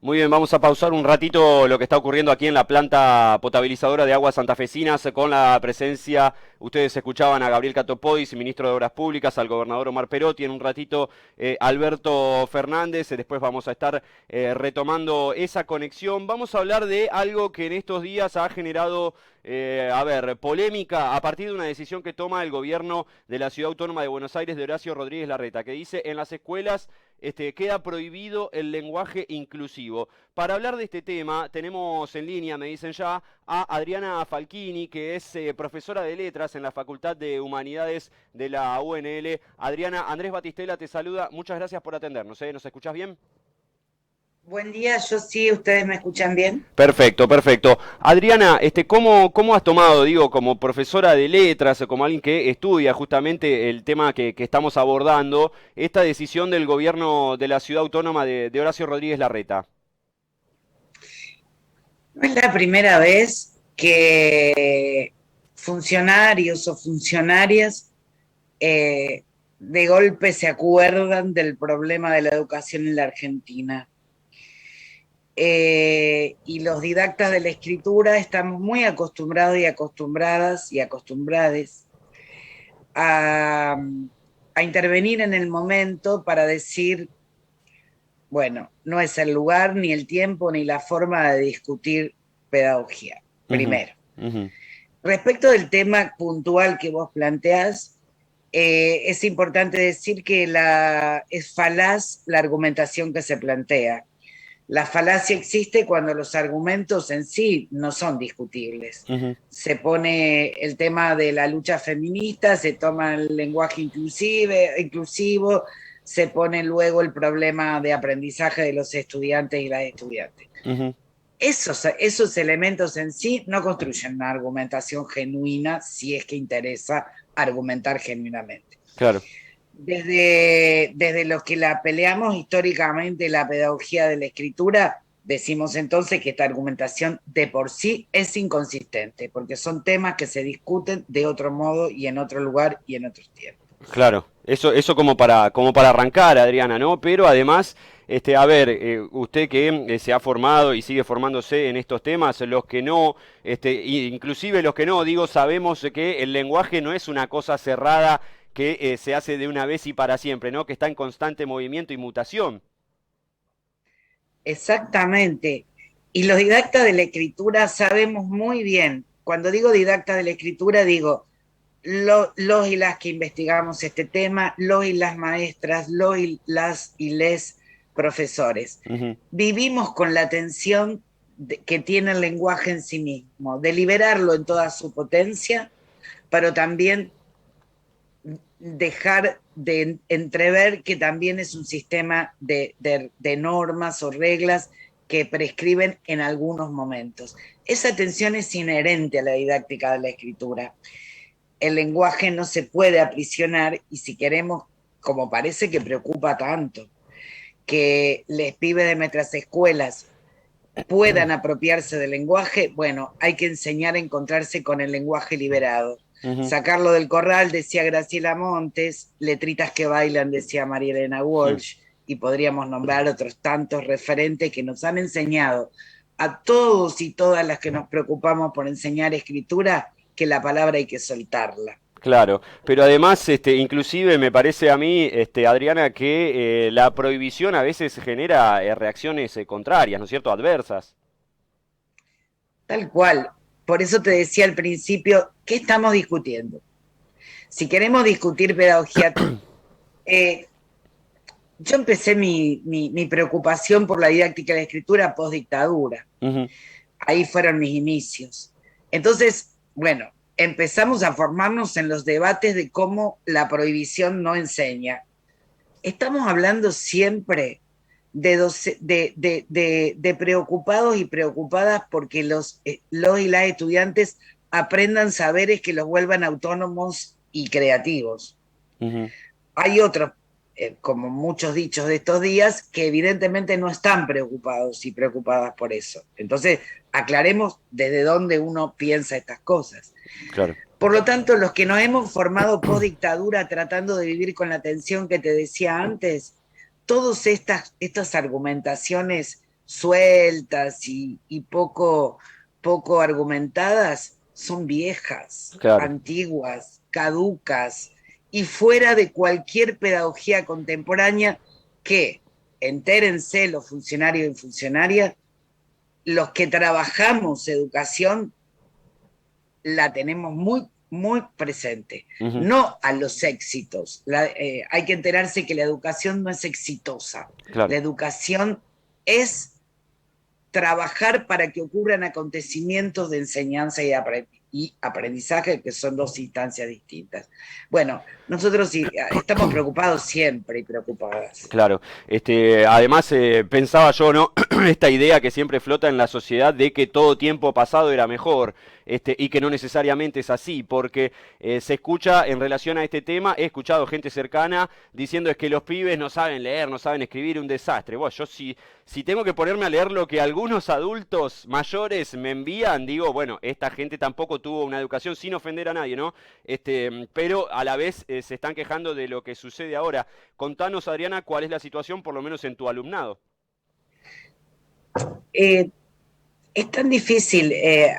Muy bien, vamos a pausar un ratito lo que está ocurriendo aquí en la planta potabilizadora de aguas santafesinas con la presencia, ustedes escuchaban a Gabriel Catopodis, ministro de Obras Públicas, al gobernador Omar Perotti, en un ratito Alberto Fernández, después vamos a estar retomando esa conexión. Vamos a hablar de algo que en estos días ha generado polémica a partir de una decisión que toma el gobierno de la Ciudad Autónoma de Buenos Aires de Horacio Rodríguez Larreta, que dice en las escuelas queda prohibido el lenguaje inclusivo. Para hablar de este tema, tenemos en línea, me dicen ya, a Adriana Falchini, que es profesora de letras en la Facultad de Humanidades de la UNL. Adriana, Andrés Batistela te saluda. Muchas gracias por atendernos. ¿Nos escuchás bien? Buen día, yo sí, ¿ustedes me escuchan bien? Perfecto, perfecto. Adriana, ¿cómo has tomado, digo, como profesora de letras, o como alguien que estudia justamente el tema que estamos abordando, esta decisión del gobierno de la Ciudad Autónoma de Horacio Rodríguez Larreta? No es la primera vez que funcionarios o funcionarias de golpe se acuerdan del problema de la educación en la Argentina. Y los didactas de la escritura estamos muy acostumbrados y acostumbradas y acostumbrades a, a intervenir en el momento para decir, bueno, no es el lugar, ni el tiempo, ni la forma de discutir pedagogía, Ujú, primero. ujú, Respecto del tema puntual que vos planteás, es importante decir que es falaz la argumentación que se plantea. La falacia existe cuando los argumentos en sí no son discutibles. ujú, Se pone el tema de la lucha feminista, se toma el lenguaje inclusivo, se pone luego el problema de aprendizaje de los estudiantes y las estudiantes. ujú. Esos elementos en sí no construyen una argumentación genuina si es que interesa argumentar genuinamente. Claro. Desde los que la peleamos históricamente la pedagogía de la escritura, decimos entonces que esta argumentación de por sí es inconsistente, porque son temas que se discuten de otro modo y en otro lugar y en otros tiempos. Claro, eso como para arrancar, Adriana, ¿no? Pero además, usted que se ha formado y sigue formándose en estos temas, los que no, inclusive los que no, digo, sabemos que el lenguaje no es una cosa cerrada que se hace de una vez y para siempre, ¿no? Que está en constante movimiento y mutación. Exactamente. Y los didactas de la escritura sabemos muy bien, cuando digo didactas de la escritura, digo los y las que investigamos este tema, los y las maestras, los y las y les profesores. Ujú, Vivimos con la tensión que tiene el lenguaje en sí mismo, de liberarlo en toda su potencia, pero también dejar de entrever que también es un sistema de normas o reglas que prescriben en algunos momentos. Esa tensión es inherente a la didáctica de la escritura. El lenguaje no se puede aprisionar y si queremos, como parece que preocupa tanto, que les pibes de nuestras escuelas puedan apropiarse del lenguaje, bueno, hay que enseñar a encontrarse con el lenguaje liberado. ujú, Sacarlo del corral, decía Graciela Montes, letritas que bailan, decía María Elena ujú. Walsh, y podríamos nombrar otros tantos referentes que nos han enseñado a todos y todas las que nos preocupamos por enseñar escritura, que la palabra hay que soltarla. Claro, pero además, inclusive me parece a mí, Adriana, que la prohibición a veces genera reacciones contrarias, ¿no es cierto? Adversas. Tal cual. Por eso te decía al principio, ¿qué estamos discutiendo? Si queremos discutir pedagogía, eh, yo empecé mi preocupación por la didáctica de la escritura post dictadura. Ujú, Ahí fueron mis inicios. Entonces, bueno, empezamos a formarnos en los debates de cómo la prohibición no enseña. Estamos hablando siempre de preocupados y preocupadas porque los y las estudiantes aprendan saberes que los vuelvan autónomos y creativos. ujú. Hay otros, como muchos dichos de estos días, que evidentemente no están preocupados y preocupadas por eso. Entonces, aclaremos desde dónde uno piensa estas cosas. Claro. Por lo tanto, los que nos hemos formado post dictadura tratando de vivir con la tensión que te decía antes, todas estas argumentaciones sueltas y poco argumentadas, son viejas, Claro. antiguas, caducas y fuera de cualquier pedagogía contemporánea que, entérense los funcionarios y funcionarias, los que trabajamos educación la tenemos muy presente, Ujú. no a los éxitos. Hay que enterarse que la educación no es exitosa, la Claro. educación es trabajar para que ocurran acontecimientos de enseñanza y aprendizaje, que son dos instancias distintas. Bueno, nosotros sí, estamos preocupados siempre y preocupadas. Claro, además pensaba yo, ¿no? Esta idea que siempre flota en la sociedad de que todo tiempo pasado era mejor, y que no necesariamente es así, porque se escucha en relación a este tema, he escuchado gente cercana diciendo es que los pibes no saben leer, no saben escribir, un desastre. Bueno, yo si tengo que ponerme a leer lo que algunos adultos mayores me envían, digo, bueno, esta gente tampoco tuvo una educación sin ofender a nadie, ¿no? Pero a la vez se están quejando de lo que sucede ahora. Contanos, Adriana, cuál es la situación, por lo menos en tu alumnado. Eh, es tan difícil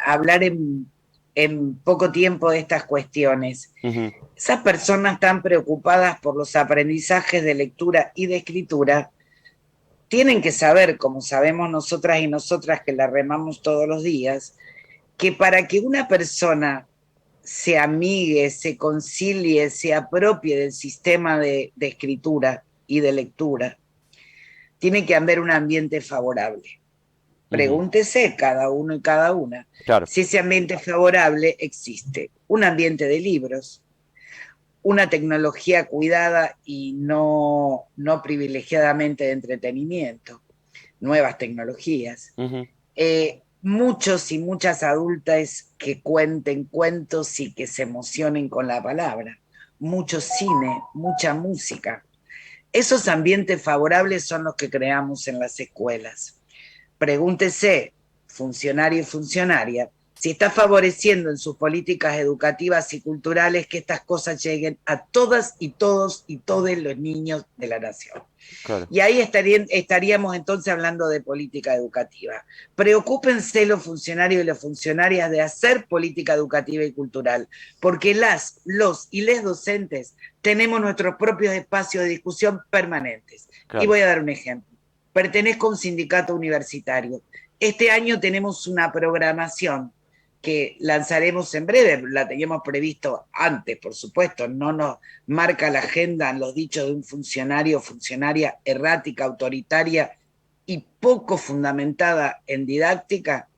hablar en poco tiempo de estas cuestiones. Ujú. Esas personas están preocupadas por los aprendizajes de lectura y de escritura. Tienen que saber, como sabemos nosotras y nosotras que la remamos todos los días, que para que una persona se amigue, se concilie, se apropie del sistema de escritura y de lectura, tiene que haber un ambiente favorable. Ujú. Pregúntese cada uno y cada una Claro. si ese ambiente favorable existe. Un ambiente de libros, una tecnología cuidada y no privilegiadamente de entretenimiento, nuevas tecnologías, Ujú. muchos y muchas adultas que cuenten cuentos y que se emocionen con la palabra, mucho cine, mucha música. Esos ambientes favorables son los que creamos en las escuelas. Pregúntese, funcionario y funcionaria, si está favoreciendo en sus políticas educativas y culturales que estas cosas lleguen a todas y todos y todos los niños de la nación. Claro. Y ahí estaríamos entonces hablando de política educativa. Preocúpense los funcionarios y las funcionarias de hacer política educativa y cultural, porque los y les docentes tenemos nuestros propios espacios de discusión permanentes. Y Claro. voy a dar un ejemplo. Pertenezco a un sindicato universitario. Este año tenemos una programación que lanzaremos en breve, la teníamos previsto antes, por supuesto, no nos marca la agenda en los dichos de un funcionario o funcionaria errática, autoritaria y poco fundamentada en didáctica,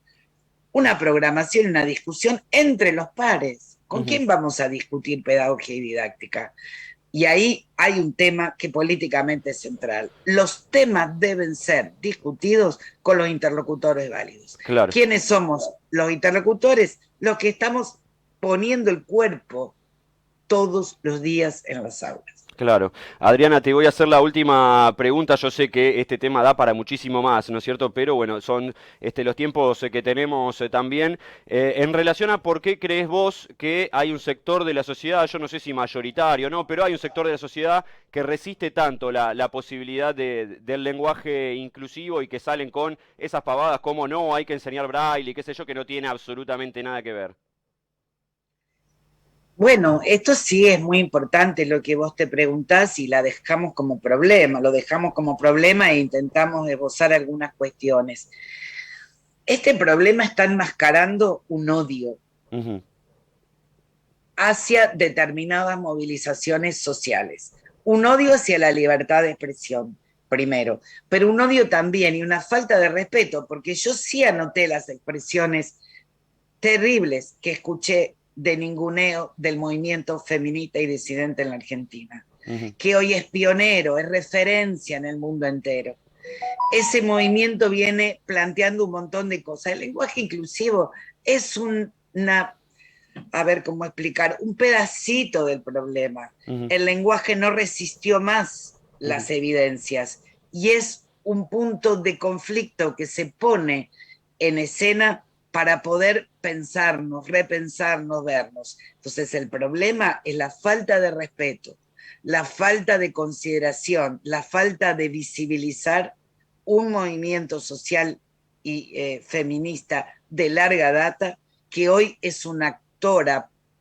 una programación, una discusión entre los pares. ¿Con Ujú. quién vamos a discutir pedagogía y didáctica? Y ahí hay un tema que políticamente es central. Los temas deben ser discutidos con los interlocutores válidos. Claro. ¿Quiénes somos los interlocutores? Los que estamos poniendo el cuerpo todos los días en las aulas. Claro. Adriana, te voy a hacer la última pregunta. Yo sé que este tema da para muchísimo más, ¿no es cierto? Pero bueno, son los tiempos que tenemos también. En relación a por qué crees vos que hay un sector de la sociedad, yo no sé si mayoritario, ¿no? Pero hay un sector de la sociedad que resiste tanto la posibilidad del lenguaje inclusivo y que salen con esas pavadas como no, hay que enseñar braille y qué sé yo, que no tiene absolutamente nada que ver. Bueno, esto sí es muy importante lo que vos te preguntás y la dejamos como problema, lo dejamos como problema e intentamos esbozar algunas cuestiones. Este problema está enmascarando un odio Ujú. hacia determinadas movilizaciones sociales, un odio hacia la libertad de expresión, primero, pero un odio también y una falta de respeto, porque yo sí anoté las expresiones terribles que escuché de ninguneo del movimiento feminista y disidente en la Argentina, Ujú. que hoy es pionero, es referencia en el mundo entero. Ese movimiento viene planteando un montón de cosas. El lenguaje inclusivo es a ver cómo explicar, un pedacito del problema. Ujú. El lenguaje no resistió más Ujú. las evidencias y es un punto de conflicto que se pone en escena para poder pensarnos, repensarnos, vernos. Entonces el problema es la falta de respeto, la falta de consideración, la falta de visibilizar un movimiento social y feminista de larga data, que hoy es una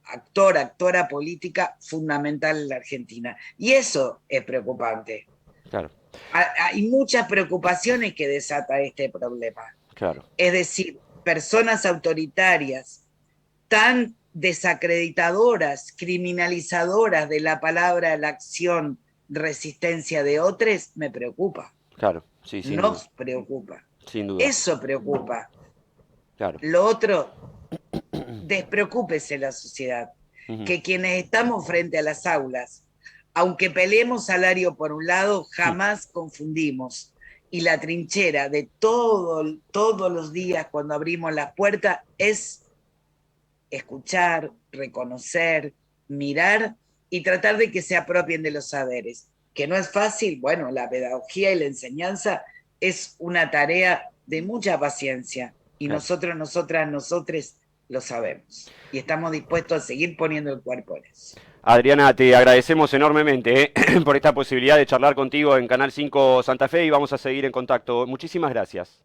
actora política fundamental en la Argentina. Y eso es preocupante. Claro, Hay muchas preocupaciones que desata este problema. claro. Es decir, personas autoritarias tan desacreditadoras, criminalizadoras de la palabra, la acción, resistencia de otros, me preocupa. Claro, sí, sin duda. Nos preocupa. Sin duda. Eso preocupa. Claro. Lo otro, despreocúpese la sociedad. Que quienes estamos frente a las aulas, aunque peleemos salario por un lado, jamás confundimos. Y la trinchera de todos los días cuando abrimos las puertas es escuchar, reconocer, mirar y tratar de que se apropien de los saberes. Que no es fácil, bueno, la pedagogía y la enseñanza es una tarea de mucha paciencia y Claro. nosotros, nosotras, nosotres lo sabemos y estamos dispuestos a seguir poniendo el cuerpo en eso. Adriana, te agradecemos enormemente por esta posibilidad de charlar contigo en Canal 5 Santa Fe y vamos a seguir en contacto. Muchísimas gracias.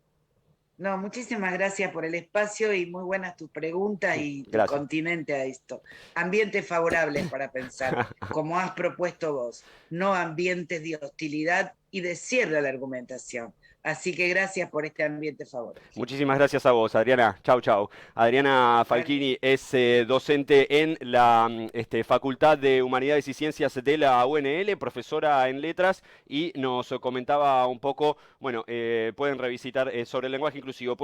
No, muchísimas gracias por el espacio y muy buenas tus preguntas y Gracias. continente a esto. Ambientes favorables para pensar, como has propuesto vos, no ambientes de hostilidad y de cierre a la argumentación. Así que gracias por este ambiente favorable. Muchísimas gracias a vos, Adriana. Chau, chau. Adriana Falchini es docente en la Facultad de Humanidades y Ciencias de la UNL, profesora en letras, y nos comentaba un poco, bueno, pueden revisitar sobre el lenguaje inclusivo.